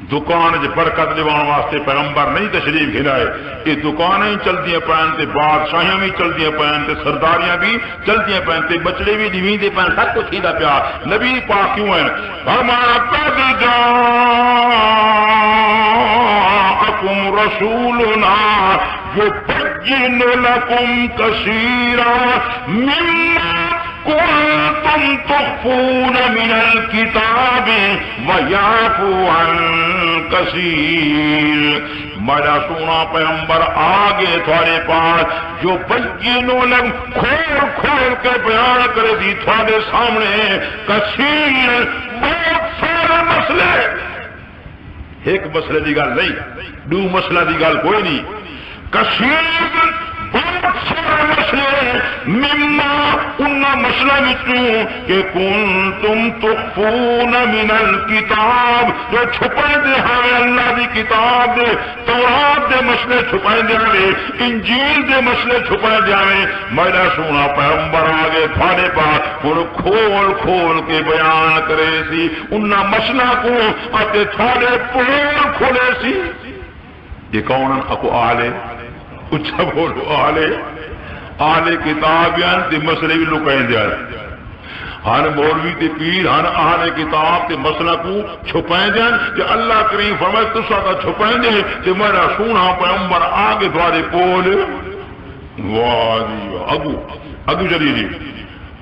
دکان چ برکت دیوان واسطے پیغمبر نہیں تشریف گھلائے یہ دکانیں چلتی پین تے بادشاہیاں بھی چلتی پین تے سرداریاں بھی چلتی پین تے بچڑے بھی دیویندے پین سب کچھ تھیندا پیا نبی پاک کیوں ہیں فرمایا قد جاءکم رسولنا یبین لکم کثیرا مما کنتم تخفون من الکتاب ویعفو عن کثیر میرا سونا پیغمبر آگے تھوڑے پاس جو بینوں لگ کھول کھول کے بیان کرے دی تھوڑے سامنے کثیر بہت سارے مسئلے ایک مسئلے دی گل نہیں دو مسئلہ دی گل کوئی نہیں کثیر بہت سارے مسئلے مما انہا مسئلہ بچوں کہ کنتم تخفون من الکتاب جو چھپائے دے ہمیں اللہ دی کتاب دے تورات دے مسئلے چھپائے دے ہمیں انجیل دے مسئلے چھپائے دے ہمیں میرا سونا پیغمبر آگے تھانے پاس اور کھول کھول کے بیان کرے سی انہا مسئلہ کو آتے تھانے پول کھولے سی یہ کون اکو آلے اچھا بولو آلے کتابیاں تے مسئلے بھی لکائیں دیا ہر مولوی تے پیر ہر آلے کتاب تے مسئلہ کو چھپائیں دیا کہ اللہ کریم فرمائے تسا کا چھپائیں دے کہ میرا سونا پیغمبر آگے دوارے پول اگو چلی جی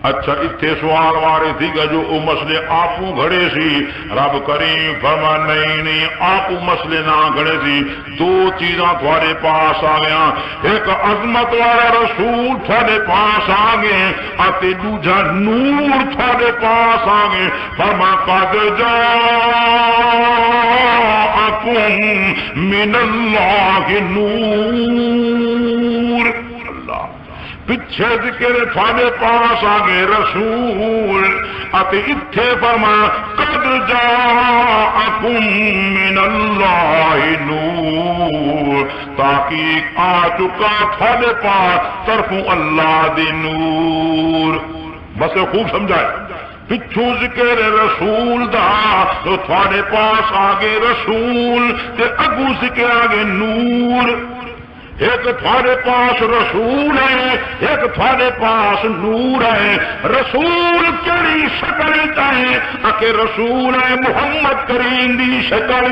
اچھا اتھے سوال وارے تھی کہ جو مسئلے آپو گھڑے سی رب کریم فرما نہیں آپو مسئلے نہ گھڑے سی دو چیزاں تھوڑے پاس آ گیا ایک عظمت والا رسول تھوڑے پاس آ گئے آتے دوجہ نور تھوڑے پاس آ گئے فرما قد جاءکم من اللہ نور پچھے ذکر تھوڑے پاس آگے رسول اتے اتھے فرما قد جاءکم من اللہ نور تحقیق آ چکا تھوڑے پاس طرف اللہ دی نور بس خوب سمجھائے پچھو ذکر رسول دا تو تھوڑے پاس آگے رسول تے اگو ذکر آگے نور. ایک تھوڑے پاس رسول ہے ایک تھوڑے پاس نور ہے. رسول کیڑی شکل ہے اکے رسول ہے محمد کریم دی شکل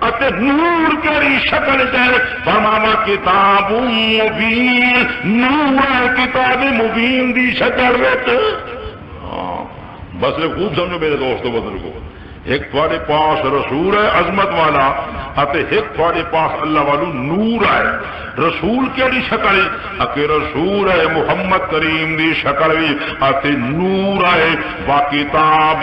اتے نور کیڑی شکل ہے فرمایا کتاب مبین نور ہے کتاب مبین دی شکل ہے. بس خوب سمجھو میرے دوستو بزرگو ایک تھوڑے پاس رسول ہے عظمت والا اتے ایک تھوڑے پاس اللہ والو نور ہے. رسول کیڑی شکل ہے اکے رسول ہے محمد کریم دی شکل ہے اتے نور ہے وا کتاب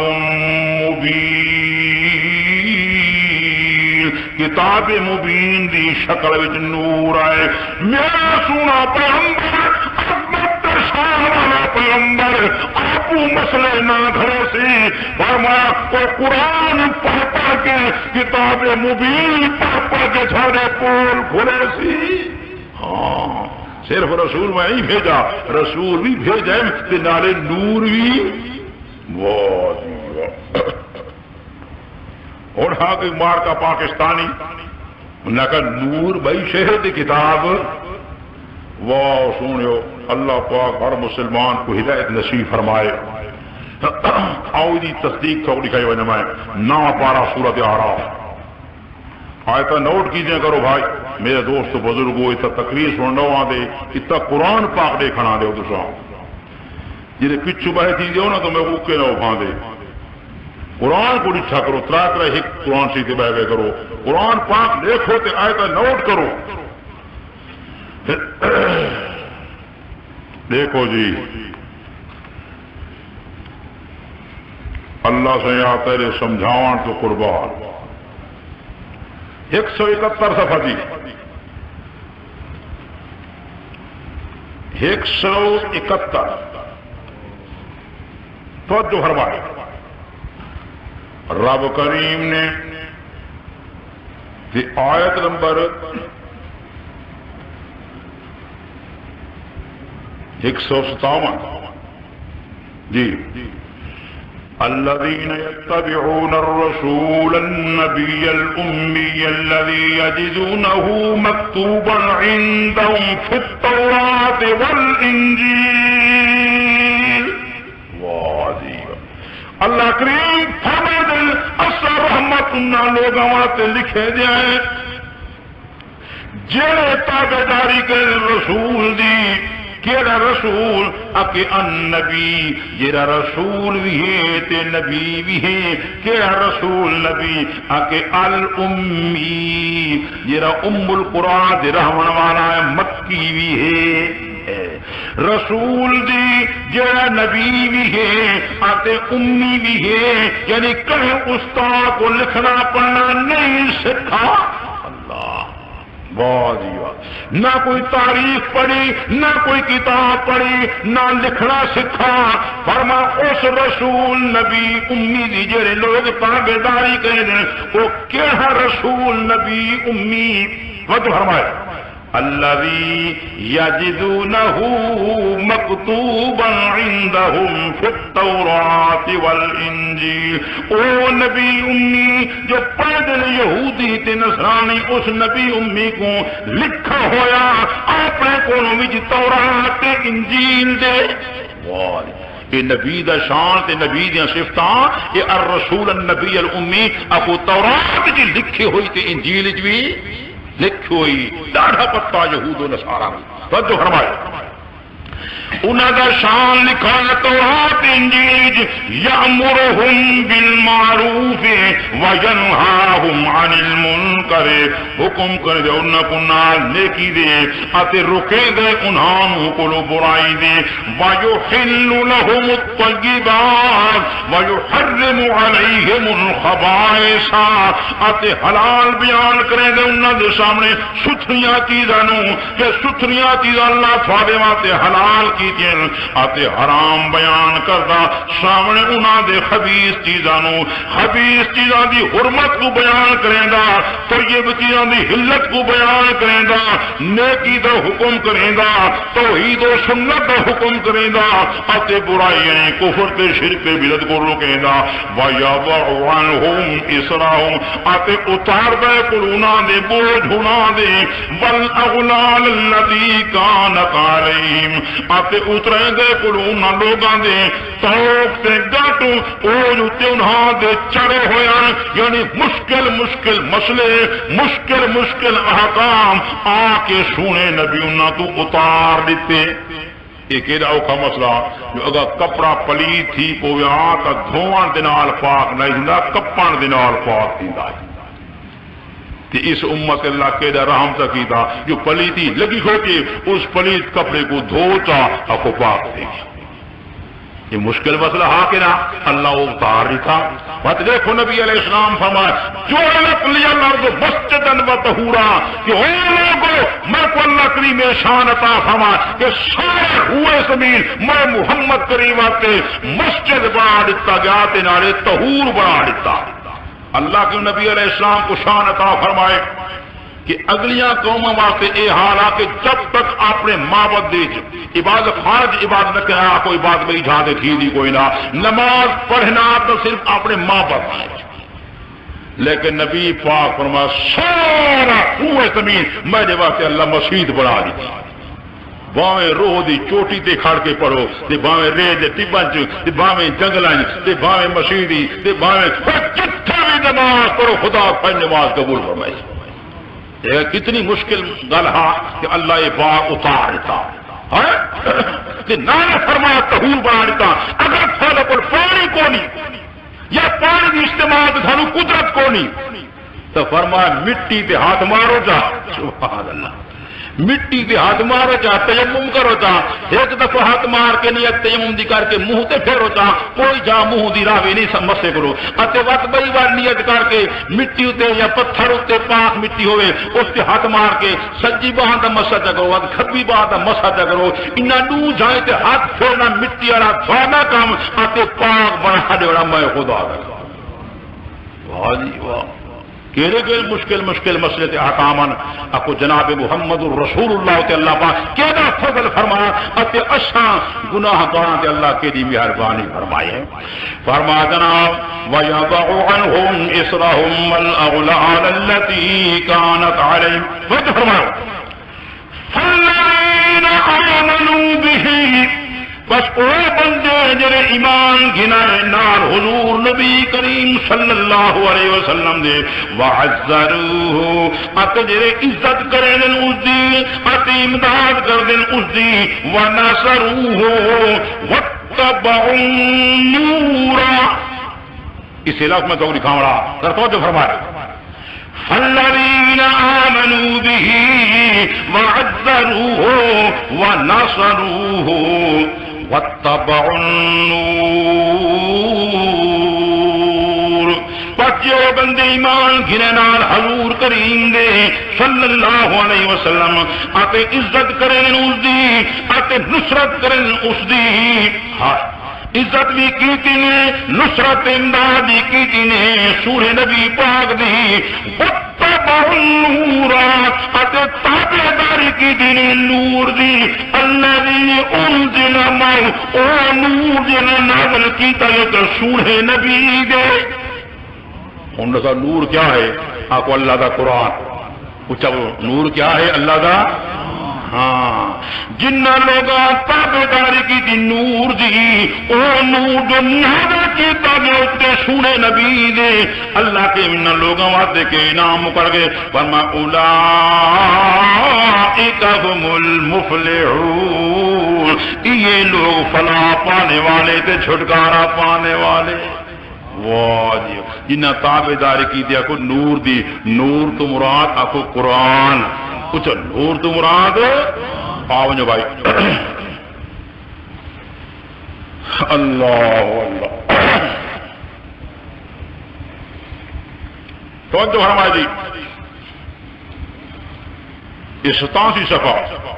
مبین کتاب مبین دی شکل وچ نور ہے. میرا سونا پیغمبر پیغمبر آپ مسئلے نہ گھرے سی فرمایا کو قرآن پڑھ پڑھ کے کتاب مبین پڑھ پڑھ کے سارے پول کھلے سی. ہاں صرف رسول میں ہی بھیجا رسول بھی بھیجے تے نالے نور بھی. واہ جی واہ. اور ہاں کوئی مار کا پاکستانی انہوں نے کہا نور بھائی شہر دی کتاب. واہ سنو اللہ پاک ہر مسلمان کو ہدایت نصیب فرمائے. آؤ دی تصدیق تھوڑی دکھائی وجہ میں 9 پارہ سورۃ اعراف آیتہ نوٹ کیجئے کرو بھائی میرے دوست بزرگو. اتنا تقریر سننا ہوا دے اتنا قرآن پاک دے کھنا دے دوسرا جنہیں پچھو بہے تھی دیو نا تو میں اوکے نہ اٹھا دے. قرآن کو لکھا کرو ترا ایک قرآن سیتے بہ گئے کرو قرآن پاک دیکھو تے آیتہ نوٹ کرو. دیکھو جی اللہ سے یا تیرے سمجھاوان تو قربان 171 صفحہ جی 171 توجہ فرمائے. رب کریم نے آیت نمبر 157 جی الذين يتبعون الرسول النبي الأمي الذي يجدونه مكتوبا عندهم في التوراة والإنجيل. اللہ کریم فرما دل اثر رحمت اللہ لوگوں لکھے جائیں جڑے تابعداری کے رسول دی. کیڑا رسول اکے النبی جڑا رسول بھی ہے تے نبی بھی ہے. کیڑا رسول نبی اکے الامی جڑا ام القرآن دے رحمن والا ہے مکی بھی ہے. رسول دی جڑا نبی بھی ہے آتے امی بھی ہے یعنی کہیں استاد کو لکھنا پڑھنا نہیں سکھا. اللہ بہت ہی بات. نہ کوئی تاریخ پڑھی نہ کوئی کتاب پڑھی نہ لکھنا سکھا. فرما اس رسول نبی امی دی جڑے لوگ تابعداری کریں وہ کیڑا رسول نبی امی وجہ فرمائے الذي يجدونه مكتوبا عندهم في التوراة والإنجيل. او نبی امی جو پیدل یہودی تے نصرانی اس نبی امی کو لکھا ہویا اپنے کولوں وچ تورات تے انجیل دے. یہ نبی دا شان تے نبی دی صفتاں یہ الرسول النبی الامی اکو تورات جی لکھی ہوئی تے انجیل وچ بھی لکھی ہوئی ڈاڑھا پتا یہود و نصارہ توجہ فرمائے. انہاں دا شان لکھا ہے تورات انجیل یامرہم بالمعروف وینہاہم عن المنکر. حکم کر دے انہاں کو نال نیکی دے اتے روکے دے انہاں کو برائی دے. ویحل لہم الطیبات ویحرم علیہم الخبائث اتے حلال بیان کرے دے انہاں دے سامنے ستھریاں چیزاں نو کہ ستھریاں چیزاں اللہ تھوڑے واسطے حلال کی کیتیاں آتے حرام بیان کردا سامنے انہاں دے خبیث چیزاں نو خبیث چیزاں دی حرمت کو بیان کریندا طیب چیزاں دی حلت کو بیان کریندا نیکی دا حکم کریندا توحید و سنت دا حکم کریندا آتے برائیاں کفر تے شرک تے بدعت کو روکیندا وَيَضَعُ عَنْهُمْ إِصْرَهُمْ آتے اتار دے کلونا دے بوجھ ہونا دے وَالْأَغْلَالَ الَّتِي كَانَتْ عَلَيْهِمْ آتے اترے دے کلونا لوگاں دے توق تے گاٹو اوج اتے انہاں دے چڑے ہویا یعنی مشکل مشکل مسئلے مشکل احکام آکے سونے نبی انہاں تو اتار دیتے ایک ایڈا اوکھا مسئلہ جو اگر کپڑا پلیت تھی پوے آتا دھوان دنال پاک نہیں ہندا کپان دنال پاک تھیندا ہے کہ اس امت اللہ کے دا رحم تکیتا جو پلیتی لگی ہوتی اس پلیت کپڑے کو دھوتا اکو پاک دے گیا یہ مشکل مسئلہ کہ نا اللہ اتار رکھا بات دیکھو نبی علیہ السلام فرمائے جو علت لیا الارض مسجدن و طہورا کہ او لوگو میں کو اللہ کریم شان عطا فرمائے کہ سارے ہوئے زمین میں محمد کریم آتے مسجد بنا دیتا گیا نارے طہور بنا دیتا اللہ کے نبی علیہ السلام کو شان عطا فرمائے کہ اگلیاں قوموں واسطے اے حال آ کہ جب تک اپنے معبد دے عبادت خارج عبادت نہ کرا کوئی بات میں اجازت تھی دی کوئی نہ نماز پڑھنا تو صرف اپنے معبد میں لیکن نبی پاک فرمایا سارا پورے زمین میرے واسطے اللہ مسجد بنا دی باویں روح دی چوٹی تے کھڑ کے پڑھو تے باویں ریت دے ٹبن چ تے باویں جنگلاں تے باویں مسجدی تے باویں جتھے بھی نماز پڑھو خدا پھر نماز قبول فرمائے کتنی مشکل گل ہے کہ اللہ یہ باغ اتار دیتا کہ نانا فرمایا طہور بنا دیتا اگر تھوڑا پر پانی کو نہیں یا پانی کی استعمال تھانو قدرت کو نہیں تو فرمایا مٹی پہ ہاتھ مارو جا سبحان اللہ مٹی پہ ہاتھ مارو جا تیمم کرو جا ایک دفعہ ہاتھ مار کے نیت تیمم دی کر کے منہ تے پھیرو جا کوئی جا منہ دی راوی نہیں سمجھے کرو اتے وقت بڑی بار نیت کر کے مٹی اتے یا پتھر اتے پاک مٹی ہوئے اس تے ہاتھ مار کے سجی باہاں دا مسا جا کرو کھبی باہاں دا مسا جا کرو انہاں دو جائیں تے ہاتھ پھیرنا مٹی والا تھوڑا کام اتے پاک بنا دے والا میں خدا دا واہ جی واہ کیرے کے مشکل مسئلے تے احکامن اکو جناب محمد رسول اللہ تے اللہ پاک کیڑا فضل فرمایا اتے اشاں گناہ گاراں تے اللہ کی دی مہربانی فرمائے فرما جناب وَيَضَعُ عَنْهُمْ إِصْرَهُمْ وَالْأَغْلَالَ الَّتِي كَانَتْ عَلَيْهِمْ وجہ فرمایا فَالَّذِينَ آمَنُوا بِهِ بس او بندے جڑے ایمان گھنائے نال حضور نبی کریم صلی اللہ علیہ وسلم دے وعزروہ ات جڑے عزت کرے دن اس دی ات امداد کر دن اس دی ونصروہ واتبعوا النور اس علاقے میں تو لکھا رہا کرتا جو فرمائے فالذین آمنوا به وعزروہ ونصروہ واتبعوا النور پس جو بندے ایمان گھنے نال حضور کریم دے صلی اللہ علیہ وسلم آتے عزت کریں اس دی آتے نصرت کریں اس دی عزت بھی کیتی نے نصرت امداد بھی کیتی نے سورہ نبی پاک دی واتبعوا النور آتے تابعداری کیتی نے نور دی الذی انزل معه او نور جن نازل کیتا ہے سورہ نبی دے ان کا نور کیا ہے آپ کو اللہ کا قرآن پوچھا وہ نور کیا ہے اللہ کا ہاں جنہ لوگا تابعداری کی دی نور دی او نور جو نازل کیتا گیا سونے نبی دے اللہ کے ان لوگوں واسطے کے انعام مکر گئے فرما اولئک هم المفلحون یہ لوگ فلاح پانے والے تے چھٹکارا پانے والے واہ جی جنہ تابعداری کی دیا کو نور دی نور تو مراد آپ کو قرآن کچھ نور تو مراد آؤ جو بھائی اللہ اللہ تو فرمائے جی اس 87 صفحہ